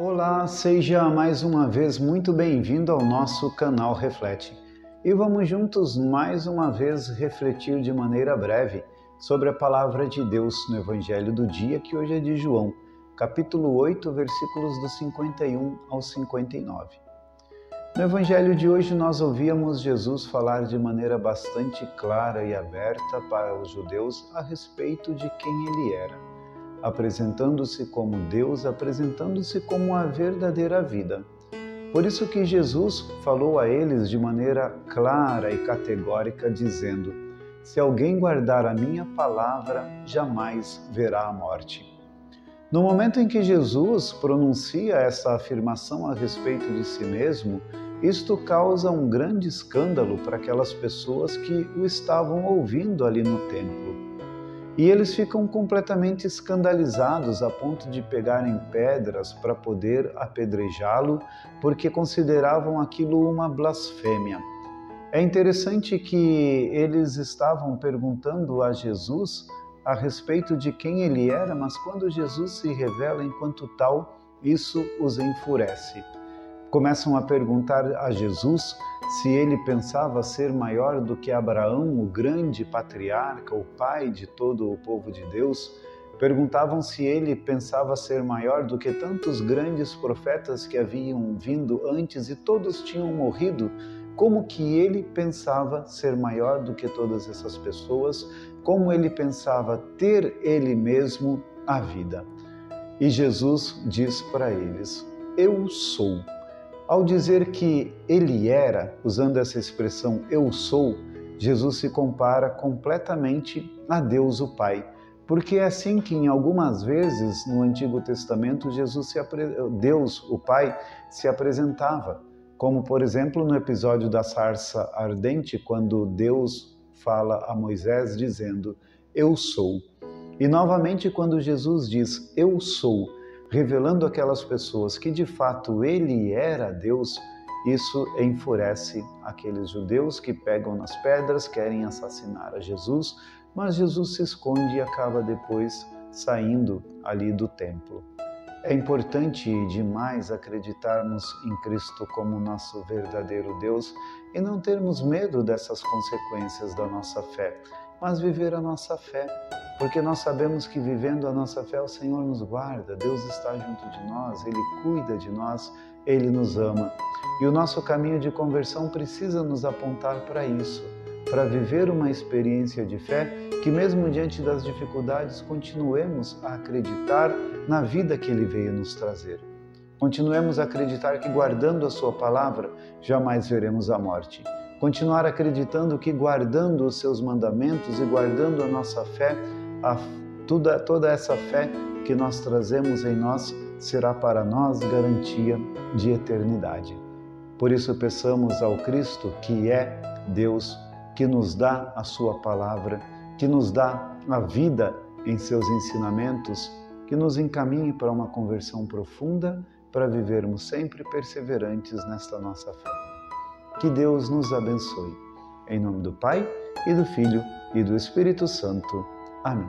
Olá, seja mais uma vez muito bem-vindo ao nosso canal Reflete. E vamos juntos mais uma vez refletir de maneira breve sobre a palavra de Deus no Evangelho do dia, que hoje é de João, capítulo 8, versículos do 51 ao 59. No Evangelho de hoje nós ouvíamos Jesus falar de maneira bastante clara e aberta para os judeus a respeito de quem ele era, apresentando-se como Deus, apresentando-se como a verdadeira vida. Por isso que Jesus falou a eles de maneira clara e categórica, dizendo: se alguém guardar a minha palavra, jamais verá a morte. No momento em que Jesus pronuncia essa afirmação a respeito de si mesmo, isto causa um grande escândalo para aquelas pessoas que o estavam ouvindo ali no templo. E eles ficam completamente escandalizados a ponto de pegarem pedras para poder apedrejá-lo, porque consideravam aquilo uma blasfêmia. É interessante que eles estavam perguntando a Jesus a respeito de quem ele era, mas quando Jesus se revela enquanto tal, isso os enfurece. Começam a perguntar a Jesus se ele pensava ser maior do que Abraão, o grande patriarca, o pai de todo o povo de Deus. Perguntavam se ele pensava ser maior do que tantos grandes profetas que haviam vindo antes e todos tinham morrido. Como que ele pensava ser maior do que todas essas pessoas? Como ele pensava ter ele mesmo a vida? E Jesus diz para eles: eu sou. Ao dizer que ele era, usando essa expressão eu sou, Jesus se compara completamente a Deus o Pai. Porque é assim que em algumas vezes no Antigo Testamento Deus o Pai se apresentava. Como por exemplo no episódio da sarça ardente, quando Deus fala a Moisés dizendo eu sou. E novamente quando Jesus diz eu sou, revelando aquelas pessoas que de fato ele era Deus, isso enfurece aqueles judeus que pegam nas pedras, querem assassinar a Jesus, mas Jesus se esconde e acaba depois saindo ali do templo. É importante demais acreditarmos em Cristo como nosso verdadeiro Deus e não termos medo dessas consequências da nossa fé, mas viver a nossa fé, porque nós sabemos que vivendo a nossa fé o Senhor nos guarda, Deus está junto de nós, Ele cuida de nós, Ele nos ama. E o nosso caminho de conversão precisa nos apontar para isso, para viver uma experiência de fé que mesmo diante das dificuldades continuemos a acreditar na vida que Ele veio nos trazer. Continuemos a acreditar que guardando a Sua palavra jamais veremos a morte. Continuar acreditando que guardando os seus mandamentos e guardando a nossa fé, toda essa fé que nós trazemos em nós será para nós garantia de eternidade. Por isso peçamos ao Cristo, que é Deus, que nos dá a sua palavra, que nos dá a vida em seus ensinamentos, que nos encaminhe para uma conversão profunda, para vivermos sempre perseverantes nesta nossa fé. Que Deus nos abençoe. Em nome do Pai, e do Filho, e do Espírito Santo. Amém.